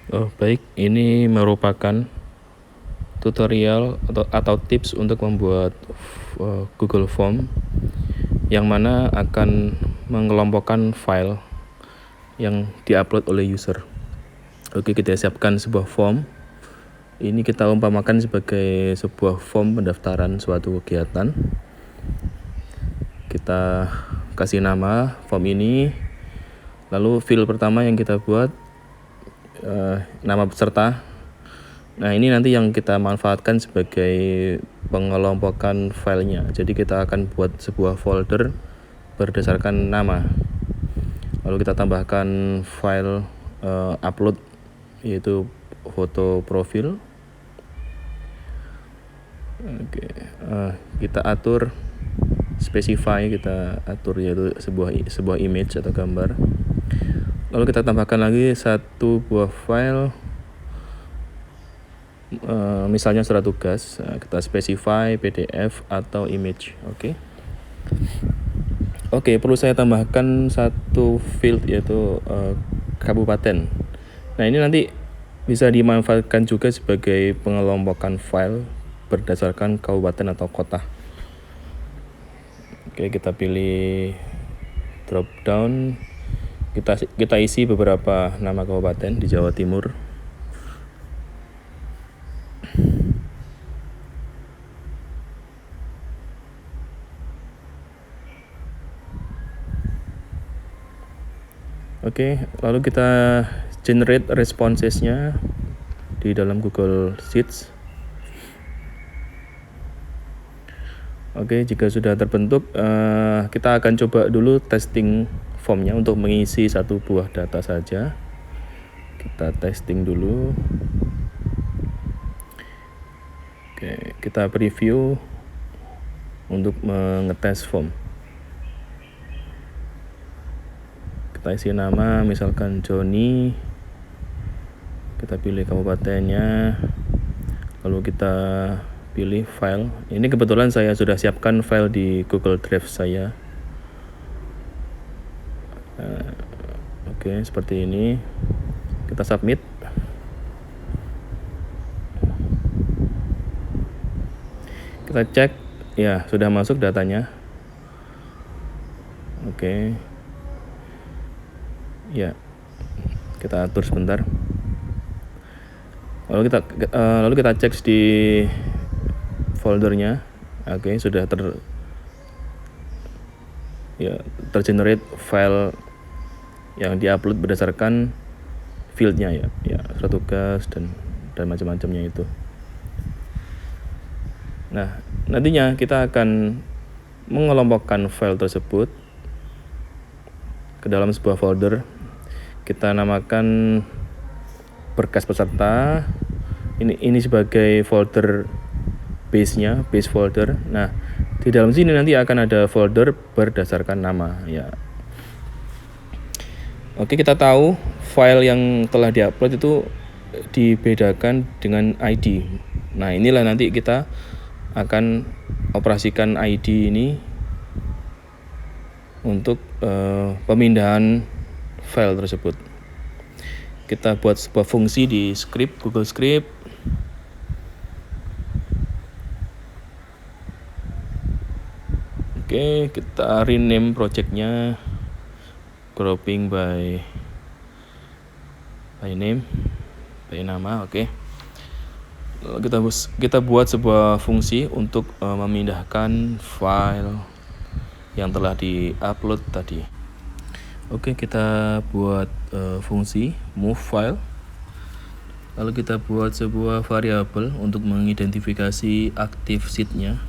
Oh, baik, ini merupakan tutorial atau tips untuk membuat Google Form yang mana akan mengelompokkan file yang diupload oleh user. Oke, kita siapkan sebuah form. Ini kita umpamakan sebagai sebuah form pendaftaran suatu kegiatan. Kita kasih nama form ini. Lalu field pertama yang kita buat nama peserta. Nah, ini nanti yang kita manfaatkan sebagai pengelompokan filenya. Jadi kita akan buat sebuah folder berdasarkan nama. Lalu kita tambahkan file upload, yaitu foto profil. Oke, kita atur specify, kita atur yaitu sebuah image atau gambar. Lalu kita tambahkan lagi satu buah file, misalnya surat tugas. Kita specify PDF atau image. Oke, perlu saya tambahkan satu field, yaitu kabupaten. Nah, ini nanti bisa dimanfaatkan juga sebagai pengelompokan file berdasarkan kabupaten atau kota. Oke, kita pilih drop down. Kita isi beberapa nama kabupaten di Jawa Timur. Oke, lalu kita generate responses-nya di dalam Google Sheets. Oke, jika sudah terbentuk, kita akan coba dulu testing formnya untuk mengisi satu buah data saja. Kita testing dulu. Oke, kita preview untuk mengetes form. Kita isi nama, misalkan Joni. Kita pilih kabupatennya. Lalu kita pilih file. Ini kebetulan saya sudah siapkan file di Google Drive saya. Oke, seperti ini. Kita submit. Kita cek, ya sudah masuk datanya. Oke. Ya, kita atur sebentar. Lalu kita cek di foldernya. Oke, sudah tergenerate file yang diupload berdasarkan fieldnya, ya surat tugas dan macam-macamnya itu. Nah, nantinya kita akan mengelompokkan file tersebut ke dalam sebuah folder. Kita namakan berkas peserta. Ini sebagai folder base-nya, base folder. Nah, di dalam sini nanti akan ada folder berdasarkan nama, ya. Oke, kita tahu file yang telah diupload itu dibedakan dengan ID. Nah, inilah nanti kita akan operasikan ID ini untuk pemindahan file tersebut. Kita buat sebuah fungsi di script, Google Script. Oke, kita rename projectnya, grouping by name, by nama. Oke. Kita buat sebuah fungsi untuk memindahkan file yang telah di-upload tadi. Oke, kita buat fungsi move file. Lalu kita buat sebuah variabel untuk mengidentifikasi active sheet-nya.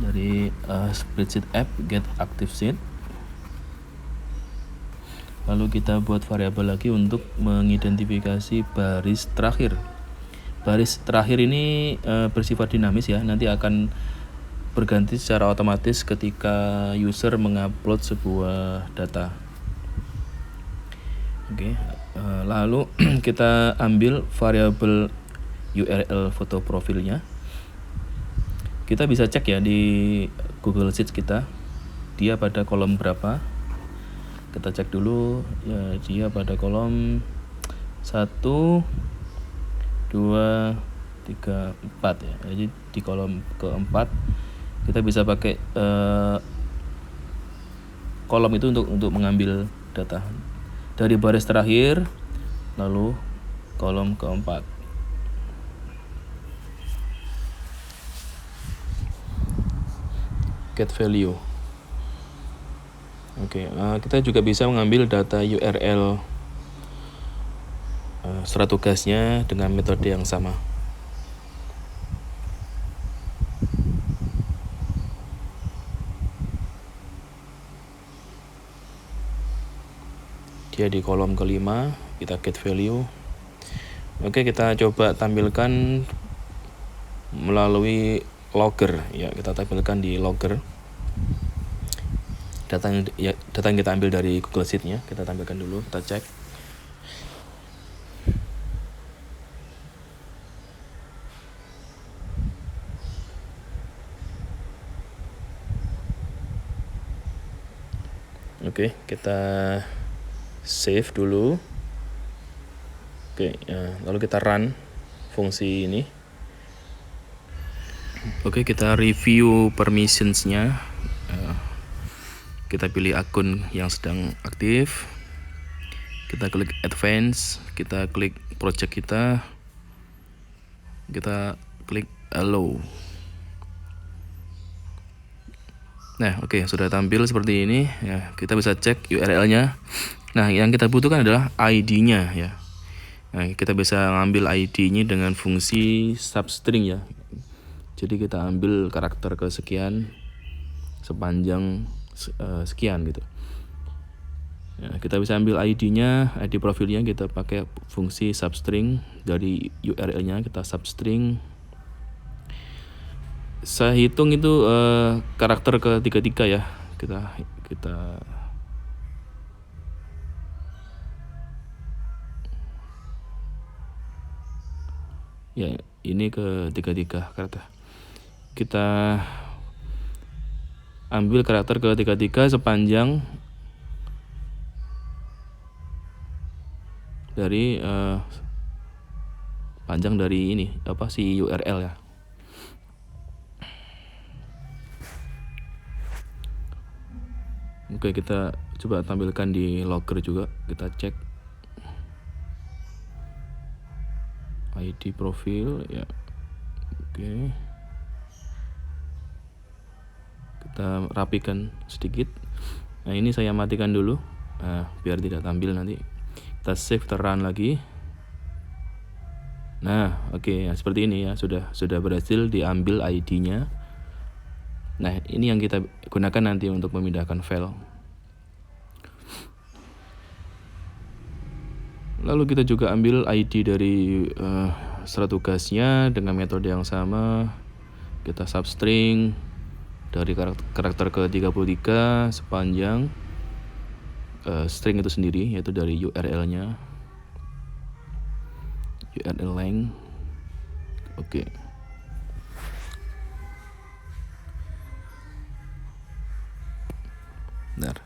Dari spreadsheet app get active sheet. Lalu kita buat variabel lagi untuk mengidentifikasi baris terakhir. Baris terakhir ini bersifat dinamis, ya. Nanti akan berganti secara otomatis ketika user mengupload sebuah data. Oke, lalu kita ambil variabel URL foto profilnya. Kita bisa cek, ya, di Google Sheets kita, dia pada kolom berapa. Kita cek dulu ya, dia pada kolom 1, 2, 3, 4 ya. Jadi di kolom keempat kita bisa pakai kolom itu untuk mengambil data dari baris terakhir lalu kolom keempat. Get value. Oke, kita juga bisa mengambil data URL surat tugasnya dengan metode yang sama. Dia di kolom kelima, kita get value. Oke, kita coba tampilkan melalui logger ya, kita tampilkan di logger. Data yang kita ambil dari Google Sheet-nya, kita tampilkan dulu, kita cek. Oke, kita save dulu. Oke, ya, lalu kita run fungsi ini. Oke, kita review permissions-nya. Kita pilih akun yang sedang aktif. Kita klik advance, kita klik project kita klik allow. Nah, oke, sudah tampil seperti ini ya. Kita bisa cek URL-nya. Nah, yang kita butuhkan adalah ID-nya ya. Nah, kita bisa ngambil ID-nya dengan fungsi substring ya. Jadi kita ambil karakter kesekian sepanjang sekian gitu. Ya, kita bisa ambil ID-nya, ID profilnya kita pakai fungsi substring. Dari URL-nya kita substring. Saya hitung itu karakter ketiga ya. Kita ya, ini ke 33 karakter. Kita ambil karakter ke 33 sepanjang dari panjang dari ini si URL ya. Oke, kita coba tampilkan di logger juga, kita cek ID profil ya. Oke, kita rapikan sedikit. Nah, ini saya matikan dulu biar tidak tampil nanti. Kita save, run lagi. Nah, oke, ya, seperti ini ya, sudah berhasil diambil ID-nya. Nah, ini yang kita gunakan nanti untuk memindahkan file. Lalu kita juga ambil ID dari surat tugasnya dengan metode yang sama. Kita substring dari karakter ke-33 sepanjang string itu sendiri, yaitu dari URL-nya. URL length. Oke. Bentar,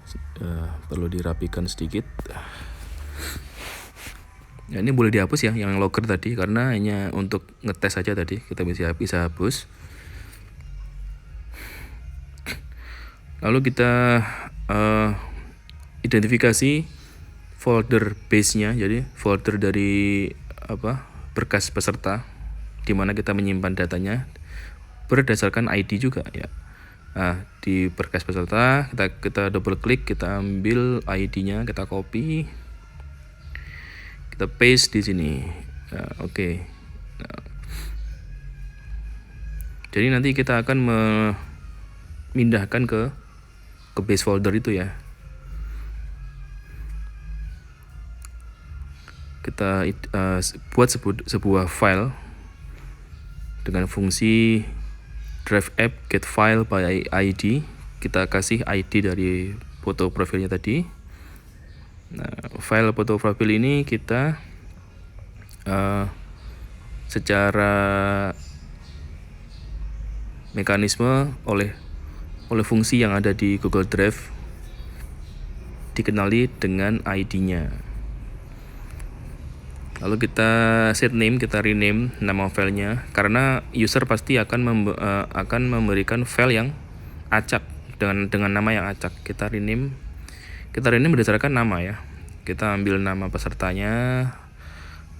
perlu dirapikan sedikit. Ya, ini boleh dihapus ya yang logger tadi, karena hanya untuk ngetes saja tadi, kita bisa hapus. Lalu kita identifikasi folder base-nya, jadi folder dari berkas peserta di mana kita menyimpan datanya berdasarkan ID juga ya. Nah, di berkas peserta kita double klik, kita ambil ID-nya, kita copy, kita paste di sini. Nah, oke. Nah, jadi nanti kita akan memindahkan ke base folder itu ya. Kita buat sebuah file dengan fungsi drive app get file by ID. Kita kasih ID dari foto profilnya tadi. Nah, file foto profil ini kita secara mekanisme oleh fungsi yang ada di Google Drive dikenali dengan ID-nya. Lalu kita set name, kita rename nama filenya, karena user pasti akan memberikan file yang acak dengan nama yang acak. Kita rename berdasarkan nama ya. Kita ambil nama pesertanya,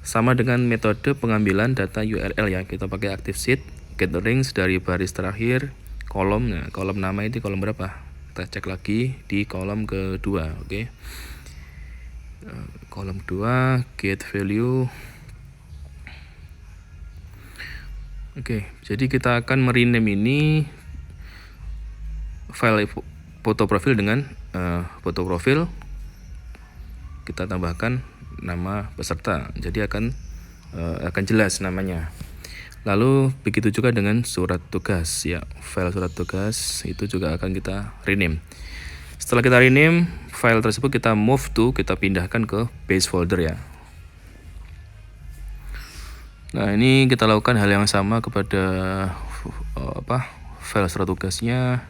sama dengan metode pengambilan data URL ya. Kita pakai ActiveSheet, getRings dari baris terakhir, kolom. Nah, kolom nama itu kolom berapa? Kita cek lagi di kolom kedua, oke. Kolom 2, get value. Oke, jadi kita akan merename ini file foto profil dengan foto profil. Kita tambahkan nama peserta, jadi akan jelas namanya. Lalu begitu juga dengan surat tugas ya, file surat tugas itu juga akan kita rename. Setelah kita rename, file tersebut kita pindahkan ke base folder ya. Nah, ini kita lakukan hal yang sama kepada file surat tugasnya.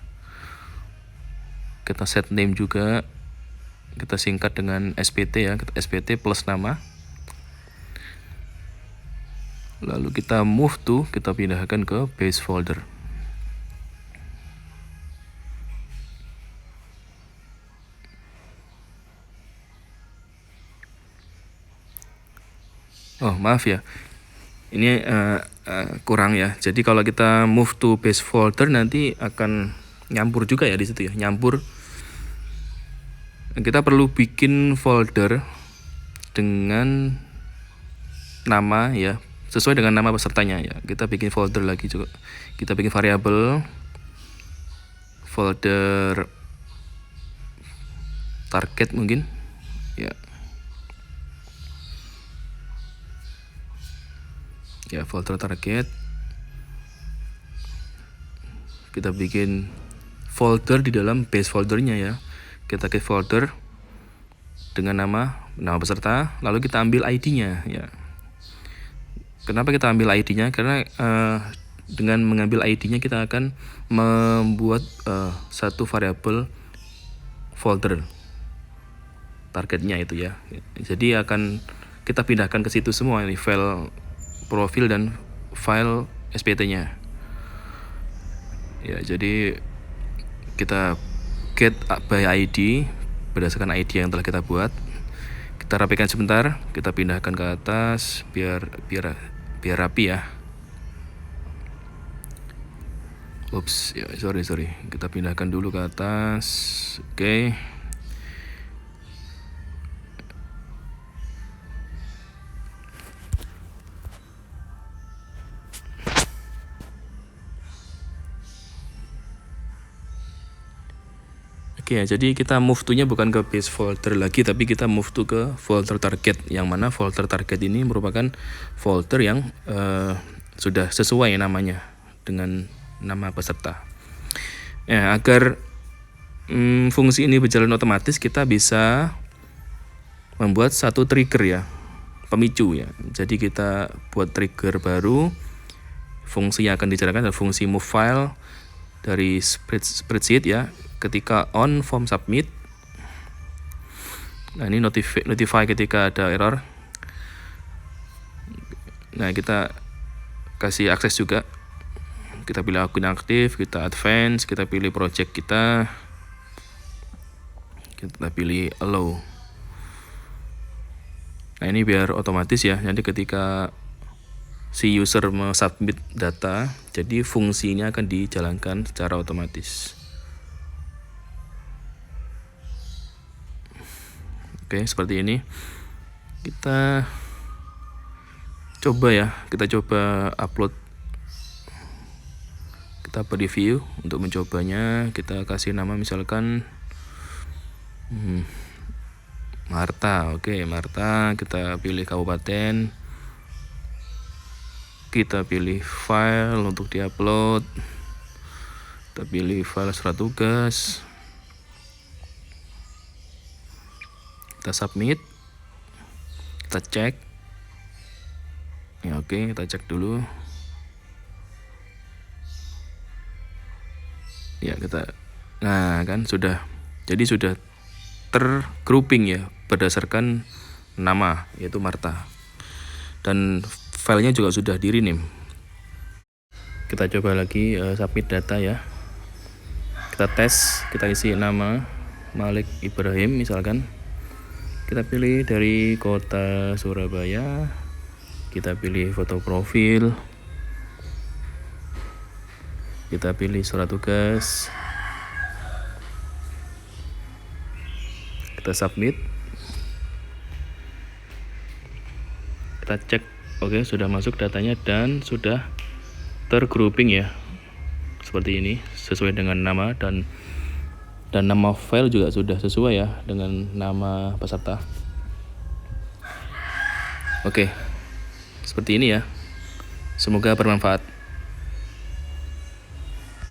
Kita set name juga, kita singkat dengan SPT ya, SPT plus nama. Lalu kita kita pindahkan ke base folder. Oh maaf ya, ini kurang ya. Jadi kalau kita move to base folder nanti akan nyampur juga ya di situ ya, nyampur. Kita perlu bikin folder dengan nama ya, sesuai dengan nama pesertanya ya. Kita bikin folder lagi juga. Kita bikin variabel folder target mungkin ya. Ya, folder target. Kita bikin folder di dalam base foldernya ya. Kita ke folder dengan nama peserta, lalu kita ambil ID-nya ya. Kenapa kita ambil ID-nya? Karena dengan mengambil ID-nya kita akan membuat satu variabel folder targetnya itu ya. Jadi akan kita pindahkan ke situ semua, ini file profil dan file SPT-nya. Ya, jadi kita get by ID berdasarkan ID yang telah kita buat. Kita rapikan sebentar, kita pindahkan ke atas biar rapi ya. Ups, ya sorry. Kita pindahkan dulu ke atas. Oke. Oke, jadi kita move to-nya bukan ke base folder lagi, tapi kita move to ke folder target, yang mana folder target ini merupakan folder yang sudah sesuai namanya dengan nama peserta. Ya, agar fungsi ini berjalan otomatis, kita bisa membuat satu trigger ya, pemicu ya. Jadi kita buat trigger baru, fungsi yang akan dijalankan adalah fungsi move file dari spreadsheet ya. Ketika on form submit, nah ini notify ketika ada error. Nah, kita kasih akses juga. Kita pilih akun aktif, kita advance, kita pilih project kita pilih allow. Nah, ini biar otomatis ya. Nanti ketika si user submit data, jadi fungsinya akan dijalankan secara otomatis. Oke, seperti ini. Kita coba upload. Kita preview untuk mencobanya. Kita kasih nama misalkan Marta. Oke, Marta. Kita pilih kabupaten. Kita pilih file untuk diupload. Kita pilih file surat tugas. Kita submit, kita cek ya. Oke, kita cek dulu ya. Nah kan sudah tergrouping ya berdasarkan nama, yaitu Marta. Dan filenya juga sudah di rename. Kita coba lagi submit data ya. Kita tes, kita isi nama Malik Ibrahim misalkan. Kita pilih dari kota Surabaya. Kita pilih foto profil. Kita pilih surat tugas. Kita submit. Kita cek, oke, sudah masuk datanya dan sudah tergrouping ya. Seperti ini, sesuai dengan nama dan nama file juga sudah sesuai ya dengan nama peserta. Oke. Seperti ini ya. Semoga bermanfaat.